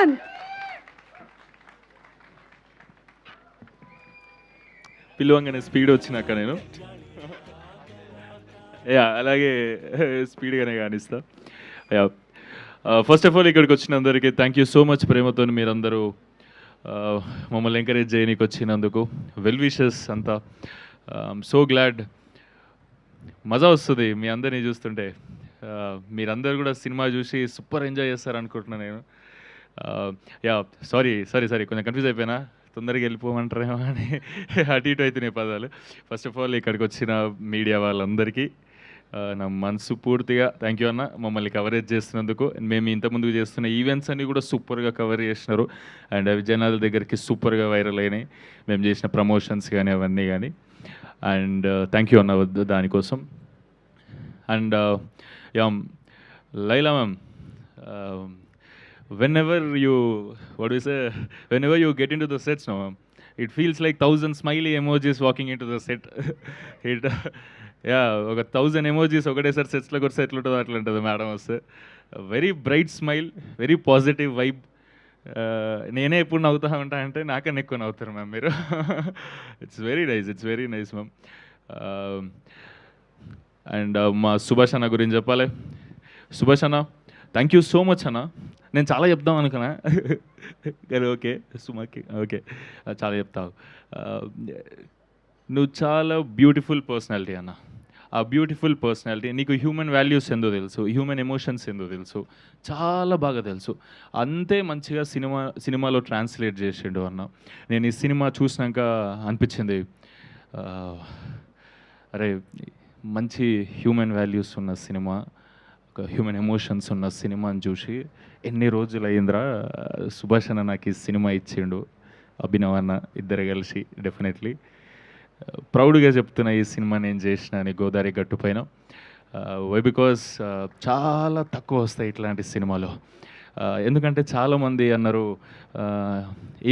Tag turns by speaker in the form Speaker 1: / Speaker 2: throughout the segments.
Speaker 1: On.
Speaker 2: పిలువంగానే speed వచ్చినాక నేను yeah అలాగే స్పీడ్గానే కానిస్తా. యా ఫస్ట్ ఆఫ్ ఆల్ ఇక్కడికి వచ్చిన అందరికీ థ్యాంక్ యూ సో మచ్. ప్రేమతో మీరందరూ మమ్మల్ని ఎంకరేజ్ చేయడానికి వచ్చినందుకు వెల్ విషెస్ అంతా. So glad. మజా వస్తుంది మీ అందరినీ చూస్తుంటే. మీరందరూ కూడా సినిమా చూసి సూపర్ ఎంజాయ్ చేస్తారు అనుకుంటున్నాను నేను. యా సారీ కొంచెం కన్ఫ్యూజ్ అయిపోయినా, తొందరగా వెళ్ళిపోమంటారేమో అని అటు ఇటు అవుతున్నాయి పదాలు. ఫస్ట్ ఆఫ్ ఆల్ ఇక్కడికి వచ్చిన మీడియా వాళ్ళందరికీ నా మనసు పూర్తిగా థ్యాంక్ యూ అన్న, మమ్మల్ని కవరేజ్ చేస్తున్నందుకు. మేము ఇంతకుముందు చేస్తున్న ఈవెంట్స్ అన్నీ కూడా సూపర్గా కవర్ చేసినారు అండ్ అవి జనాల దగ్గరికి సూపర్గా వైరల్ అయినాయి, మేము చేసిన ప్రమోషన్స్ కానీ అవన్నీ కానీ. అండ్ థ్యాంక్ యూ అన్న దానికోసం. And yeah Laila ma'am, whenever you get into the sets now, it feels like 1,000 smiley emojis walking into the set. it yeah, ఒక 1,000 emojis ఒకటేసారి సెట్స్లోకి వస్తే ఎట్లుంటుందో అట్లా ఉంటుంది మేడం వస్తే. Very bright smile, very positive vibe. నేనే ఎప్పుడు నవ్వుతా ఉంటా అంటే నాకన్నా ఎక్కువ నవ్వుతారు మ్యామ్ మీరు. It's very nice ma'am. And మా సుభాష్ అన్న గురించి చెప్పాలి. సుభాష్ అన్న థ్యాంక్ యూ సో మచ్ అన్న. నేను చాలా చెప్దాం అనుకున్నా కానీ ఓకే సుమాకి ఓకే చాలా చెప్తావు. నువ్వు చాలా బ్యూటిఫుల్ పర్సనాలిటీ అన్న. ఆ బ్యూటిఫుల్ పర్సనాలిటీ నీకు హ్యూమన్ వాల్యూస్ ఏందో తెలుసు, హ్యూమన్ ఎమోషన్స్ ఏందో తెలుసు, చాలా బాగా తెలుసు. అంతే మంచిగా సినిమాలో ట్రాన్స్లేట్ చేసిండు అన్న. నేను ఈ సినిమా చూసినాక అనిపించింది, అరే మంచి హ్యూమన్ వాల్యూస్ ఉన్న సినిమా, ఒక హ్యూమన్ ఎమోషన్స్ ఉన్న సినిమాని చూసి ఎన్ని రోజులు అయిందిరా, సుభాష్ అన్న నాకు ఈ సినిమా ఇచ్చిండు, అభినవ్ అన్న ఇద్దరు కలిసి. డెఫినెట్లీ ప్రౌడ్గా చెప్తున్నా ఈ సినిమా నేను చేసిన అని గోదావరి గట్టు పైన. వై బికాస్ చాలా తక్కువ వస్తాయి ఇట్లాంటి సినిమాలు. ఎందుకంటే చాలామంది అన్నారు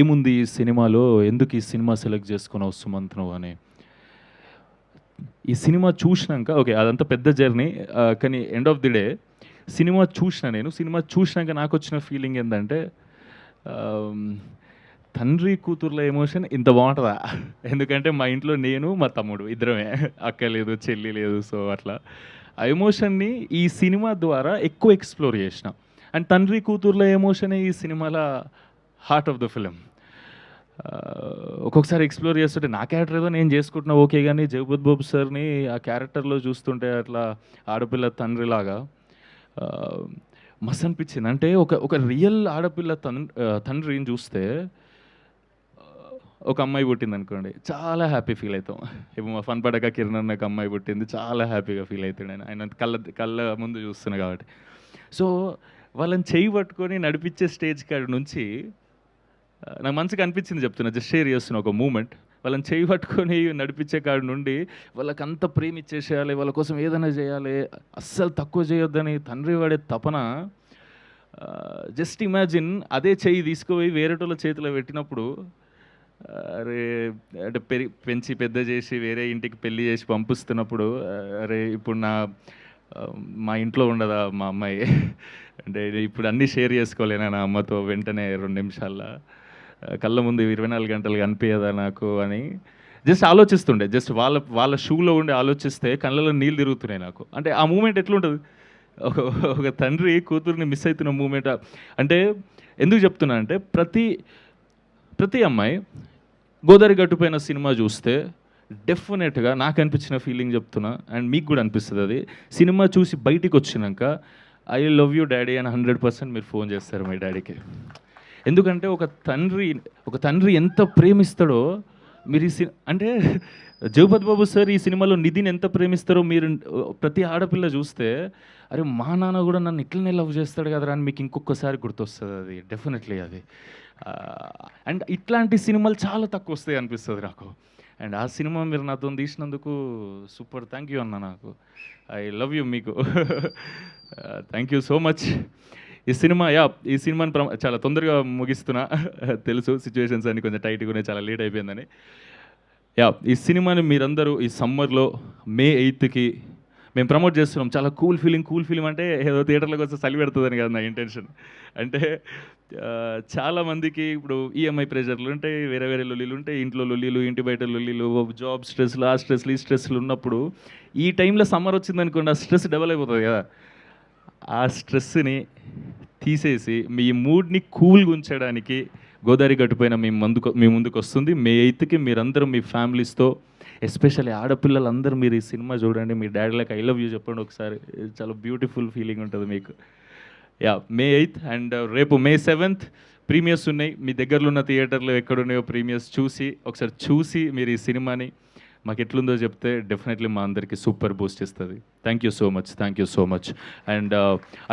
Speaker 2: ఏముంది ఈ సినిమాలో, ఎందుకు ఈ సినిమా సెలెక్ట్ చేసుకున్నావు సుమంత్ నువ్వు అని. ఈ సినిమా చూసినాక ఓకే అదంతా పెద్ద జర్నీ, కానీ end of the day cinema చూసినాక నాకు వచ్చిన ఫీలింగ్ ఏంటంటే తండ్రి కూతుర్ల ఎమోషన్ ఇంత బాగుంటుందా. ఎందుకంటే మా ఇంట్లో నేను మా తమ్ముడు ఇద్దరమే, అక్క లేదు చెల్లి లేదు. సో అట్లా ఆ ఎమోషన్ని ఈ సినిమా ద్వారా ఎక్కువ ఎక్స్ప్లోర్ చేసిన. అండ్ తండ్రి కూతుర్ల ఎమోషనే ఈ సినిమాల హార్ట్ ఆఫ్ ద ఫిలిం. ఒక్కొక్కసారి ఎక్స్ప్లోర్ చేస్తుంటే నా క్యారెక్టర్ ఏదో నేను చేసుకుంటున్నా ఓకే, కానీ జగపత్ బాబు సార్ని ఆ క్యారెక్టర్లో చూస్తుంటే అట్లా ఆడపిల్ల తండ్రిలాగా మస్తు అనిపించింది. అంటే ఒక రియల్ ఆడపిల్ల తండ్రిని చూస్తే, ఒక అమ్మాయి పుట్టింది అనుకోండి చాలా హ్యాపీ ఫీల్ అవుతాం. ఇప్పుడు మా ఫన్ పడక కిరణ్ అన్నకు అమ్మాయి పుట్టింది, చాలా హ్యాపీగా ఫీల్ అవుతాడు ఆయన కళ్ళ ముందు చూస్తున్నా కాబట్టి. సో వాళ్ళని చేయి పట్టుకొని నడిపించే స్టేజ్ కాడి నుంచి నాకు మంచిగా అనిపించింది, చెప్తున్నా జస్ట్ షేర్ చేస్తున్నా ఒక మూమెంట్. వాళ్ళని చేయి పట్టుకొని నడిపించే కాడి నుండి వాళ్ళకి అంత ప్రేమ ఇచ్చేసేయాలి, వాళ్ళ కోసం ఏదైనా చేయాలి, అస్సలు తక్కువ చేయొద్దని తండ్రి వాడే తపన. జస్ట్ ఇమాజిన్ అదే చెయ్యి తీసుకుపోయి వేరేటోళ్ళ చేతిలో పెట్టినప్పుడు, అరే అంటే పెంచి పెద్ద చేసి వేరే ఇంటికి పెళ్ళి చేసి పంపిస్తున్నప్పుడు, అరే ఇప్పుడు మా ఇంట్లో ఉండదా మా అమ్మాయి, అంటే ఇప్పుడు అన్నీ షేర్ చేసుకోలేనా నా అమ్మతో వెంటనే 2 నిమిషాల్లో, కళ్ళ ముందు 24 గంటలు కనిపించదా నాకు అని జస్ట్ ఆలోచిస్తుండే. జస్ట్ వాళ్ళ షూలో ఉండి ఆలోచిస్తే కళ్ళలో నీళ్ళు తిరుగుతున్నాయి నాకు. అంటే ఆ మూమెంట్ ఎట్లుంటుంది, ఒక తండ్రి కూతుర్ని మిస్ అవుతున్న మూమెంట్. అంటే ఎందుకు చెప్తున్నా అంటే ప్రతి అమ్మాయి గోదావరి గట్టుపైన సినిమా చూస్తే డెఫినెట్గా నాకు అనిపించిన ఫీలింగ్ చెప్తున్నా, అండ్ మీకు కూడా అనిపిస్తుంది. అది సినిమా చూసి బయటికి వచ్చినాక ఐ లవ్ యూ డాడీ అని 100% మీరు ఫోన్ చేస్తారు మీ డాడీకి. ఎందుకంటే ఒక తండ్రి ఎంత ప్రేమిస్తాడో మీరు అంటే జగపతి బాబు సార్ ఈ సినిమాలో నిధిని ఎంత ప్రేమిస్తారో మీరు ప్రతి ఆడపిల్ల చూస్తే, అరే మా నాన్న కూడా నన్ను ఇట్లనే లవ్ చేస్తాడు కదరా అని మీకు ఇంకొకసారి గుర్తొస్తుంది. అది డెఫినెట్లీ అది. అండ్ ఇట్లాంటి సినిమాలు చాలా తక్కువ వస్తాయి అనిపిస్తుంది నాకు. అండ్ ఆ సినిమా మీరు నాతో తీసినందుకు సూపర్ థ్యాంక్ యూ అన్న. నాకు ఐ లవ్ యూ మీకు. Thank you so much. ఈ సినిమాని చాలా తొందరగా ముగిస్తున్నా, తెలుసు సిచ్యువేషన్స్ అన్ని కొంచెం టైట్గా ఉన్నాయి, చాలా లేట్ అయిపోయిందని. ఈ సినిమాని మీరందరూ ఈ సమ్మర్లో May 8కి మేము ప్రమోట్ చేస్తున్నాం, చాలా కూల్ ఫీలింగ్ అంటే ఏదో థియేటర్లోకి వస్తే చలి పెడుతుందని కాదు నా ఇంటెన్షన్. అంటే చాలామందికి ఇప్పుడు ఈఎంఐ ప్రెషర్లు ఉంటాయి, వేరే లొల్లీలు ఉంటాయి, ఇంట్లో లొల్లీలు, ఇంటి బయట లొల్లీలు, జాబ్ స్ట్రెస్లు, ఆ స్ట్రెస్లు, ఈ స్ట్రెస్లు ఉన్నప్పుడు ఈ టైంలో సమ్మర్ వచ్చిందనుకోండి, ఆ స్ట్రెస్ డబల్ అయిపోతుంది కదా. ఆ స్ట్రెస్ని తీసేసి మీ మూడ్ని కూల్గా ఉంచడానికి గోదావరి గట్టుపైన మీ ముందుకు వస్తుంది. మే 8కి మీరందరూ మీ ఫ్యామిలీస్తో, ఎస్పెషల్లీ ఆడపిల్లలందరూ మీరు ఈ సినిమా చూడండి, మీ డాడీలకు ఐ లవ్ యూ చెప్పండి ఒకసారి. చాలా బ్యూటిఫుల్ ఫీలింగ్ ఉంటుంది మీకు. మే 8 అండ్ రేపు మే 7th ప్రీమియర్స్ ఉన్నాయి. మీ దగ్గరలో ఉన్న థియేటర్లో ఎక్కడున్నాయో ప్రీమియర్స్ ఒకసారి చూసి మీరు ఈ సినిమాని మాకు ఎట్లుందో చెప్తే డెఫినెట్లీ మా అందరికీ సూపర్ బూస్ట్ ఇస్తుంది. Thank you so much. And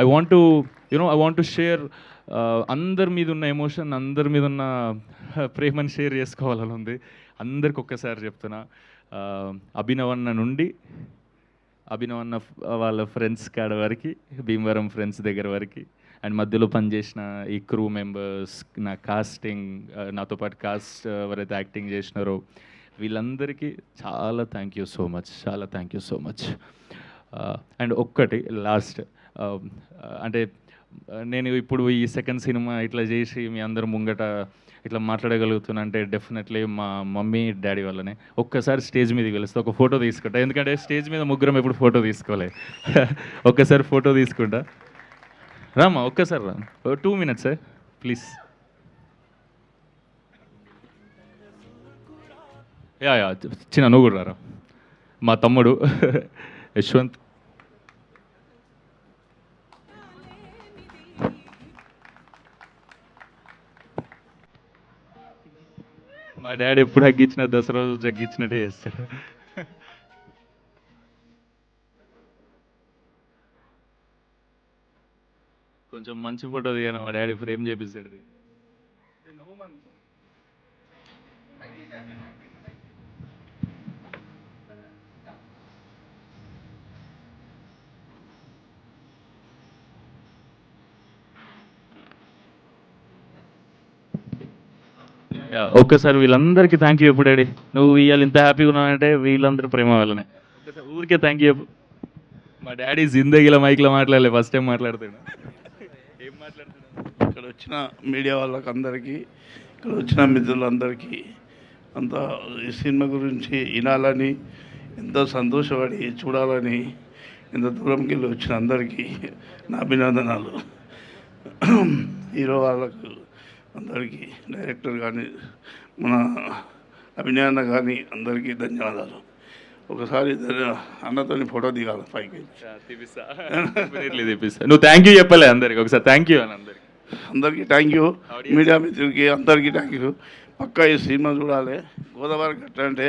Speaker 2: I want to share అందరి మీద ఉన్న ఎమోషన్, అందరి మీద ఉన్న ప్రేమను షేర్ చేసుకోవాలని ఉంది. అందరికి ఒక్కసారి చెప్తున్నా, అభినవన్న నుండి అభినవన్న వాళ్ళ ఫ్రెండ్స్ కాడ వరకు, భీమవరం ఫ్రెండ్స్ దగ్గర వరకు, అండ్ మధ్యలో పనిచేసిన ఈ క్రూ మెంబర్స్, నా కాస్టింగ్, నాతో పాటు కాస్ట్ ఎవరైతే యాక్టింగ్ చేసినారో వీళ్ళందరికీ చాలా thank you so much. And ఒక్కటి లాస్ట్, అంటే నేను ఇప్పుడు ఈ సెకండ్ సినిమా ఇట్లా చేసి మీ అందరు ముంగట ఇట్లా మాట్లాడగలుగుతున్నా అంటే డెఫినెట్లీ మా మమ్మీ డాడీ వల్లనే. ఒక్కసారి స్టేజ్ మీదకి వెళ్తే ఒక ఫోటో తీసుకుంటా, ఎందుకంటే స్టేజ్ మీద ముగ్గురం ఎప్పుడు ఫోటో తీసుకోలే. ఒక్కసారి ఫోటో తీసుకుంటా, రామా ఒక్కసారి రా, 2 minutes ప్లీజ్. యా చిన్న నువ్వు కూడా రారా, మా తమ్ముడు యశ్వంత్. మా డాడీ ఎప్పుడు హగ్గించిన దసరా రోజు జగ్గించినట్టే చేస్తాడు. కొంచెం మంచి ఫోటో దిగాను, మా డాడీ ఫ్రేమ్ చేపిస్తాడు. ఒక్కసారి వీళ్ళందరికీ థ్యాంక్ యూ చెప్పు డాడీ. నువ్వు ఇవాళ ఇంత హ్యాపీగా ఉన్నావంటే వీళ్ళందరూ ప్రేమ వాళ్ళనే. ఊరికే థ్యాంక్ యూ చెప్పు. మా డాడీ జిందగీలో మైక్లో మాట్లాడలే, ఫస్ట్ టైం మాట్లాడుతాడు. ఏం మాట్లాడుతున్నాడు?
Speaker 1: ఇక్కడ వచ్చిన మీడియా వాళ్ళకి అందరికీ, ఇక్కడ వచ్చిన మిత్రులందరికీ అంతా ఈ సినిమా గురించి వినాలని, ఎంతో సంతోషపడి చూడాలని ఇంత దూరంకి వెళ్ళి వచ్చిన అందరికీ నా అభినందనాలు. హీరో వాళ్ళకు అందరికీ, డైరెక్టర్ కానీ, మన అభినయన్న కానీ అందరికీ ధన్యవాదాలు. ఒకసారి అన్నతోని ఫోటో దిగాలి పైకి.
Speaker 2: నువ్వు థ్యాంక్ యూ చెప్పలే అందరికి, ఒకసారి థ్యాంక్ యూ అని
Speaker 1: అందరికీ థ్యాంక్ యూ. మీడియా మిత్రులకి అందరికీ థ్యాంక్ యూ. పక్కా ఈ సినిమా చూడాలి. గోదావరి గట్ట అంటే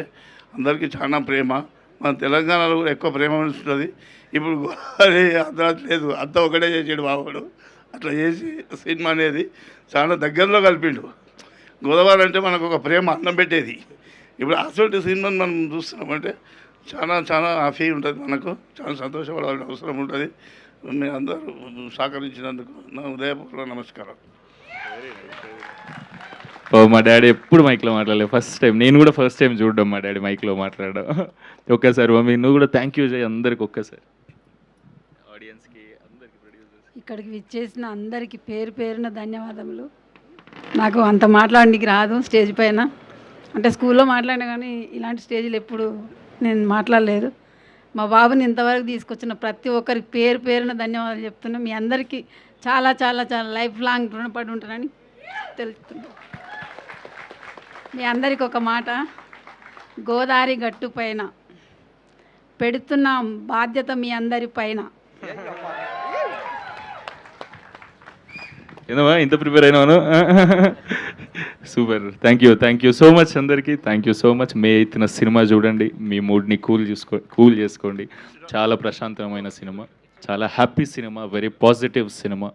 Speaker 1: అందరికీ చాలా ప్రేమ. మన తెలంగాణలో కూడా ఎక్కువ ప్రేమ ఉంటుంది. ఇప్పుడు గోదావరి అర్ధరాత్రి లేదు, అంతా ఒకటే చేసాడు బాబుడు. అట్లా చేసి సినిమా అనేది చాలా దగ్గరలో కలిపిండు. గోదావరి అంటే మనకు ఒక ప్రేమ అన్నం పెట్టేది. ఇప్పుడు అసలు సినిమాని మనం చూస్తున్నామంటే చాలా హ్యాపీ ఉంటుంది, మనకు చాలా సంతోషపడాల్సిన అవసరం ఉంటుంది. మీరు అందరూ సహకరించినందుకు నా ఉదయపూర్వక నమస్కారం.
Speaker 2: మా డాడీ ఎప్పుడు మైక్లో మాట్లాడలేదు, ఫస్ట్ టైం. నేను కూడా ఫస్ట్ టైం చూడడం మా డాడీ మైక్లో మాట్లాడడం. ఒక్కసారి మమ్మీ నువ్వు కూడా థ్యాంక్ యూ చేయి అందరికి ఒక్కసారి. ఆడియన్స్కి, అందరికి, ప్రొడ్యూసర్స్,
Speaker 3: ఇక్కడికి విచ్చేసిన అందరికీ పేరు పేరున ధన్యవాదములు. నాకు అంత మాట్లాడడానికి రాదు స్టేజ్ పైన, అంటే స్కూల్లో మాట్లాడినా కానీ ఇలాంటి స్టేజ్లు ఎప్పుడు నేను మాట్లాడలేదు. మా బాబుని ఇంతవరకు తీసుకొచ్చిన ప్రతి ఒక్కరికి పేరు పేరున ధన్యవాదాలు చెప్తున్నా. మీ అందరికీ చాలా చాలా చాలా లైఫ్ లాంగ్ రుణపడి ఉంటానని తెలుపుతున్నాను. మీ అందరికి ఒక మాట, గోదావరి గట్టు పైన పెడుతున్న బాధ్యత మీ అందరి పైన.
Speaker 2: ఏదమ్మా ఇంత ప్రిపేర్ అయినాను. Super, thank you so much అందరికీ. Thank you so much. May 8న సినిమా చూడండి, మీ మూడ్ని కూల్ చేసుకోండి. చాలా ప్రశాంతమైన సినిమా, చాలా happy cinema, very positive cinema.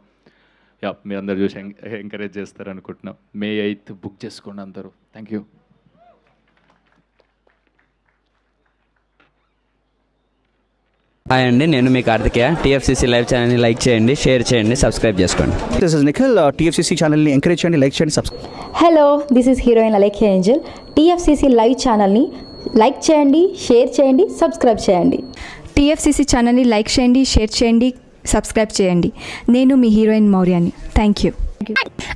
Speaker 2: మీ అందరు చూసి ఎంకరేజ్ చేస్తారనుకుంటున్నాం. మే 8 బుక్ చేసుకోండి అందరూ. Thank you.
Speaker 4: హాయ్ అండి, నేను మీ కార్తికేయ. టీఎఫ్సీసీ లైవ్ ఛానల్ని లైక్ చేయండి, షేర్ చేయండి, సబ్స్క్రైబ్ చేసుకోండి.
Speaker 5: This is Nikhil. టీఎఫ్సీసీ ఛానల్ని ఎంకరేజ్ చేయండి, లైక్ చేయండి, subscribe.
Speaker 6: Hello, this is heroine Alekhya Angel. TFCC live ఛానల్ని లైక్ చేయండి, షేర్ చేయండి, సబ్స్క్రైబ్ చేయండి. టీఎఫ్సీసీ ఛానల్ని లైక్ చేయండి, షేర్ చేయండి, సబ్స్క్రైబ్ చేయండి. నేను మీ హీరోయిన్ మౌర్యాని. Thank you.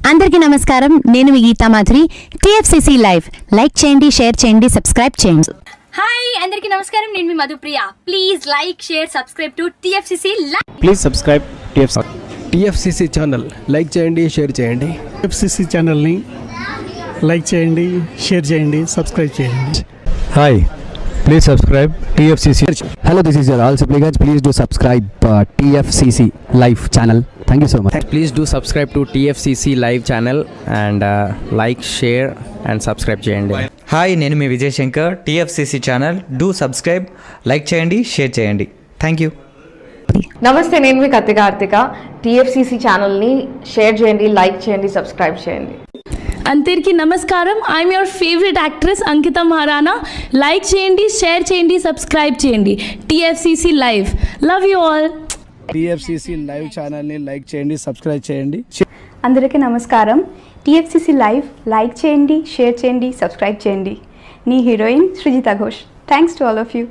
Speaker 7: అందరికీ నమస్కారం, నేను మీ Geetha Madhuri. TFCC live like చేయండి, షేర్ చేయండి, సబ్స్క్రైబ్ చేయండి.
Speaker 8: హాయ్ అందరికీ నమస్కారం, నేను మీ Madhupriya. Please like, share, subscribe to TFCC live.
Speaker 5: Please subscribe
Speaker 9: TFCC channel like చేయండి, షేర్ చేయండి.
Speaker 10: టీఎఫ్సీసీ ఛానల్ని లైక్ చేయండి, షేర్ చేయండి, సబ్స్క్రైబ్ చేయండి.
Speaker 9: Hi, please subscribe TFCC. Hello, this is your ఆల్ సిప్లిగన్స్. Please do subscribe TFCC live channel. Thank you so much.
Speaker 4: Please do subscribe to TFCC live channel and like, share and subscribe చేయండి.
Speaker 11: హాయ్, నేను మీ Vijay Shankar. TFCC channel do subscribe, like చేయండి, share చేయండి. Thank you.
Speaker 12: నమస్తే, నేను మీ కార్తిక. టీఎఫ్సీసీ ఛానల్ని share చేయండి, లైక్ చేయండి, సబ్స్క్రైబ్ చేయండి.
Speaker 8: అందరికీ నమస్కారం, I'm your favourite actress Ankita Maharana. Like చేయండి, షేర్ చేయండి, సబ్స్క్రైబ్ చేయండి. TFCC live. Love you all.
Speaker 10: TFCC live ఛానల్ని లైక్ చేయండి, సబ్స్క్రైబ్ చేయండి.
Speaker 6: అందరికీ నమస్కారం. టీఎఫ్సీసీ లైవ్ లైక్ చేయండి, షేర్ చేయండి, సబ్స్క్రైబ్ చేయండి. నీ heroine Srujitha Ghosh. Thanks to all of you.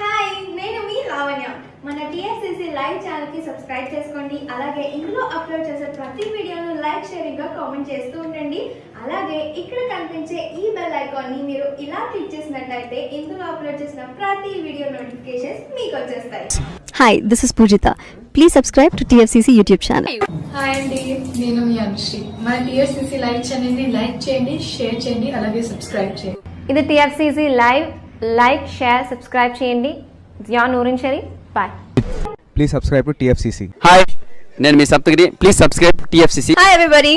Speaker 8: Hi, నేను మీ లావణ్య. మన టీఎఫ్సీసీ లైవ్ ఛానల్కి సబ్స్క్రైబ్ చేసుకోండి. అలాగే ఇందులో అప్లోడ్ చేసే ప్రతి వీడియోను లైక్, షేరింగ్గా కామెంట్ చేస్తూ ఉండండి. అలాగే ఇక్కడ కనిపించే ఈ బెల్ ఐకాన్ని మీరు ఇలా క్లిక్ చేసినట్లయితే ఇందులో అప్లోడ్ చేసిన ప్రతి వీడియో నోటిఫికేషన్స్ మీకు వచ్చేస్తాయి.
Speaker 7: Hi, this is Poojitha. Please subscribe to TFCC YouTube channel.
Speaker 3: Hi అండి, నేను మీ అనుశ్రీ. మన టీఎఫ్సీసీ లైవ్ ఛానల్ని లైక్ చేయండి, షేర్ చేయండి, అలాగే సబ్స్క్రైబ్ చేయండి.
Speaker 7: ఇది TFCC live. Like, share, subscribe చేయండి. Zia Noorin Shari. Bye.
Speaker 9: Please subscribe to TFCC.
Speaker 4: Hi, నేను మీ Saptagiri. Please subscribe TFCC.
Speaker 7: Hi everybody.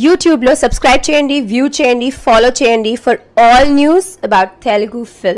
Speaker 7: యూట్యూబ్లో సబ్స్క్రైబ్ చేయండి, వ్యూ చేయండి, ఫాలో చేయండి for all news about Telugu film.